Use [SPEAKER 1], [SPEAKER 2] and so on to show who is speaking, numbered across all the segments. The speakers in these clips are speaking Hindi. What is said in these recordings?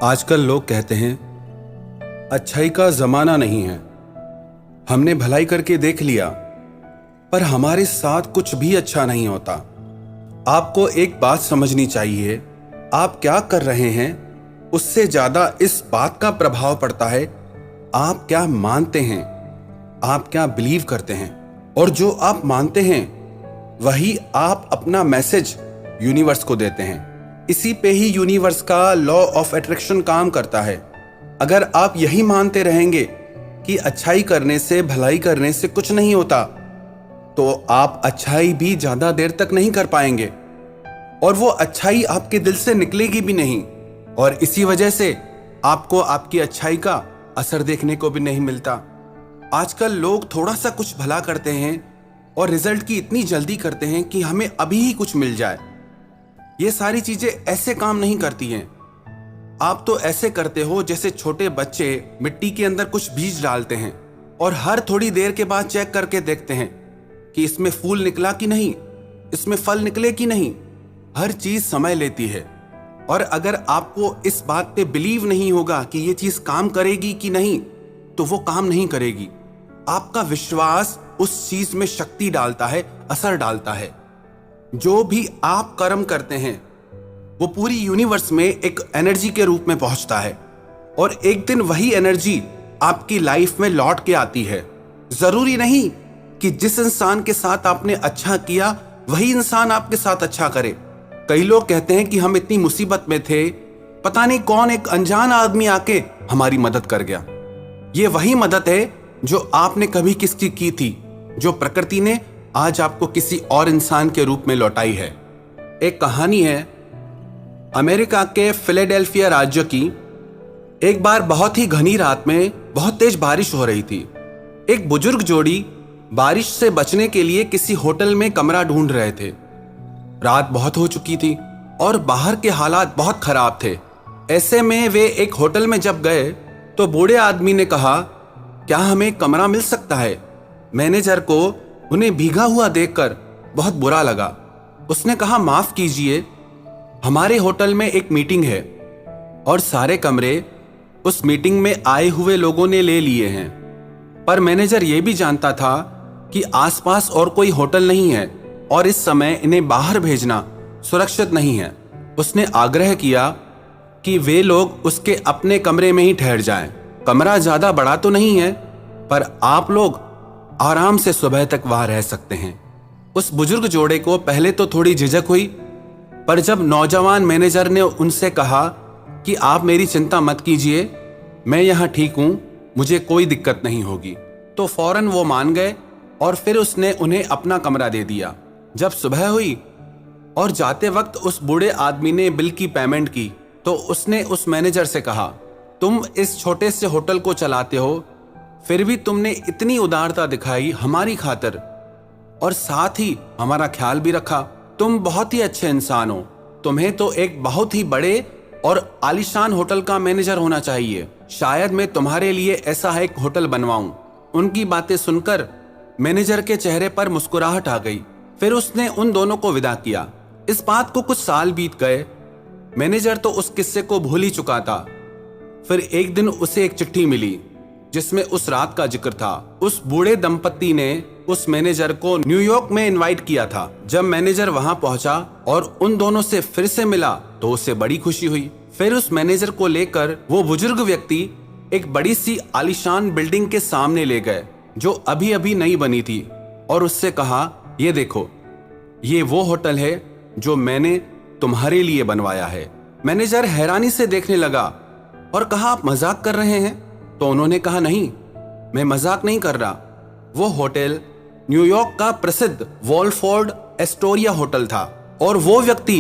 [SPEAKER 1] आजकल लोग कहते हैं अच्छाई का जमाना नहीं है। हमने भलाई करके देख लिया, पर हमारे साथ कुछ भी अच्छा नहीं होता। आपको एक बात समझनी चाहिए, आप क्या कर रहे हैं उससे ज्यादा इस बात का प्रभाव पड़ता है आप क्या मानते हैं, आप क्या बिलीव करते हैं। और जो आप मानते हैं वही आप अपना मैसेज यूनिवर्स को देते हैं। इसी पे ही यूनिवर्स का लॉ ऑफ अट्रैक्शन काम करता है। अगर आप यही मानते रहेंगे कि अच्छाई करने से, भलाई करने से कुछ नहीं होता, तो आप अच्छाई भी ज्यादा देर तक नहीं कर पाएंगे और वो अच्छाई आपके दिल से निकलेगी भी नहीं। और इसी वजह से आपको आपकी अच्छाई का असर देखने को भी नहीं मिलता। आजकल लोग थोड़ा सा कुछ भला करते हैं और रिजल्ट की इतनी जल्दी करते हैं कि हमें अभी ही कुछ मिल जाए। ये सारी चीजें ऐसे काम नहीं करती हैं। आप तो ऐसे करते हो जैसे छोटे बच्चे मिट्टी के अंदर कुछ बीज डालते हैं और हर थोड़ी देर के बाद चेक करके देखते हैं कि इसमें फूल निकला कि नहीं, इसमें फल निकले कि नहीं। हर चीज समय लेती है। और अगर आपको इस बात पे बिलीव नहीं होगा कि ये चीज काम करेगी कि नहीं, तो वो काम नहीं करेगी। आपका विश्वास उस चीज में शक्ति डालता है, असर डालता है। जो भी आप कर्म करते हैं वो पूरी यूनिवर्स में एक एनर्जी के रूप में पहुंचता है और एक दिन वही एनर्जी आपकी लाइफ में लौट के आती है। जरूरी नहीं कि जिस इंसान के साथ आपने अच्छा किया वही इंसान आपके साथ अच्छा करे। कई लोग कहते हैं कि हम इतनी मुसीबत में थे, पता नहीं कौन एक अनजान आदमी आके हमारी मदद कर गया। ये वही मदद है जो आपने कभी किसकी की थी, जो प्रकृति ने आज आपको किसी और इंसान के रूप में लौटाई है। एक कहानी है अमेरिका के फिलाडेल्फिया राज्य की। एक बार बहुत ही घनी रात में बहुत तेज बारिश हो रही थी। एक बुजुर्ग जोड़ी बारिश से बचने के लिए किसी होटल में कमरा ढूंढ रहे थे। रात बहुत हो चुकी थी और बाहर के हालात बहुत खराब थे। ऐसे में वे एक होटल में जब गए तो बूढ़े आदमी ने कहा, क्या हमें कमरा मिल सकता है। मैनेजर को उन्हें भीगा हुआ देखकर बहुत बुरा लगा। उसने कहा, माफ कीजिए, हमारे होटल में एक मीटिंग है और सारे कमरे उस मीटिंग में आए हुए लोगों ने ले लिए हैं। पर मैनेजर यह भी जानता था कि आसपास और कोई होटल नहीं है और इस समय इन्हें बाहर भेजना सुरक्षित नहीं है। उसने आग्रह किया कि वे लोग उसके अपने कमरे में ही ठहर जाएं। कमरा ज्यादा बड़ा तो नहीं है, पर आप लोग आराम से सुबह तक वहां रह सकते हैं। उस बुजुर्ग जोड़े को पहले तो थोड़ी झिझक हुई, पर जब नौजवान मैनेजर ने उनसे कहा कि आप मेरी चिंता मत कीजिए, मैं यहां ठीक हूं, मुझे कोई दिक्कत नहीं होगी, तो फौरन वो मान गए और फिर उसने उन्हें अपना कमरा दे दिया। जब सुबह हुई और जाते वक्त उस बूढ़े आदमी ने बिल की पेमेंट की, तो उसने उस मैनेजर से कहा, तुम इस छोटे से होटल को चलाते हो, फिर भी तुमने इतनी उदारता दिखाई हमारी खातिर और साथ ही हमारा ख्याल भी रखा। तुम बहुत ही अच्छे इंसान हो। तुम्हें तो एक बहुत ही बड़े और आलीशान होटल का मैनेजर होना चाहिए। शायद मैं तुम्हारे लिए ऐसा एक होटल बनवाऊं। उनकी बातें सुनकर मैनेजर के चेहरे पर मुस्कुराहट आ गई। फिर उसने उन दोनों को विदा किया। इस बात को कुछ साल बीत गए। मैनेजर तो उस किस्से को भूल ही चुका था। फिर एक दिन उसे एक चिट्ठी मिली जिसमें उस रात का जिक्र था। उस बूढ़े दंपत्ति ने उस मैनेजर को न्यूयॉर्क में इनवाइट किया था। जब मैनेजर वहां पहुंचा और उन दोनों से फिर से मिला तो उसे बड़ी खुशी हुई। फिर उस मैनेजर को लेकर वो बुजुर्ग व्यक्ति एक बड़ी सी आलीशान बिल्डिंग के सामने ले गए जो अभी अभी नई बनी थी और उससे कहा, ये देखो, ये वो होटल है जो मैंने तुम्हारे लिए बनवाया है। मैनेजर हैरानी से देखने लगा और कहा, आप मजाक कर रहे हैं। तो उन्होंने कहा, नहीं, मैं मजाक नहीं कर रहा। वो होटल न्यूयॉर्क का प्रसिद्ध वॉलफोर्ड एस्टोरिया होटल था और वो व्यक्ति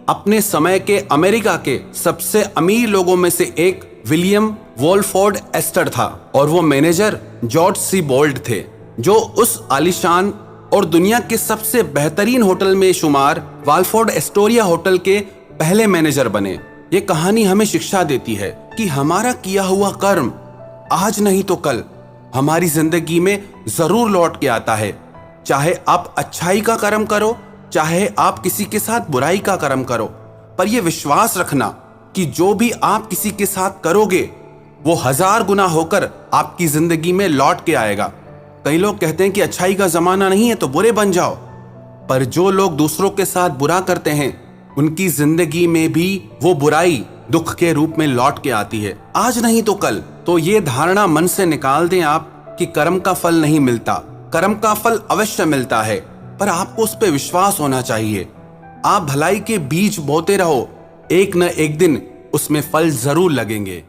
[SPEAKER 1] अपने समय के अमेरिका के सबसे अमीर लोगों में से एक विलियम वॉलफोर्ड एस्टर था और वो मैनेजर जॉर्ज सी बोल्ट थे, जो उस आलीशान और दुनिया के सबसे बेहतरीन होटल में शुमार वॉलफोर्ड एस्टोरिया होटल के पहले मैनेजर बने। ये कहानी हमें शिक्षा देती है कि हमारा किया हुआ कर्म आज नहीं तो कल हमारी जिंदगी में जरूर लौट के आता है। चाहे आप अच्छाई का कर्म करो, चाहे आप किसी के साथ बुराई का कर्म करो, पर यह विश्वास रखना कि जो भी आप किसी के साथ करोगे वो 1000 गुना होकर आपकी जिंदगी में लौट के आएगा। कई लोग कहते हैं कि अच्छाई का जमाना नहीं है तो बुरे बन जाओ, पर जो लोग दूसरों के साथ बुरा करते हैं उनकी जिंदगी में भी वो बुराई दुख के रूप में लौट के आती है, आज नहीं तो कल। तो ये धारणा मन से निकाल दें आप कि कर्म का फल नहीं मिलता। कर्म का फल अवश्य मिलता है, पर आपको उस पर विश्वास होना चाहिए। आप भलाई के बीज बोते रहो, एक न एक दिन उसमें फल जरूर लगेंगे।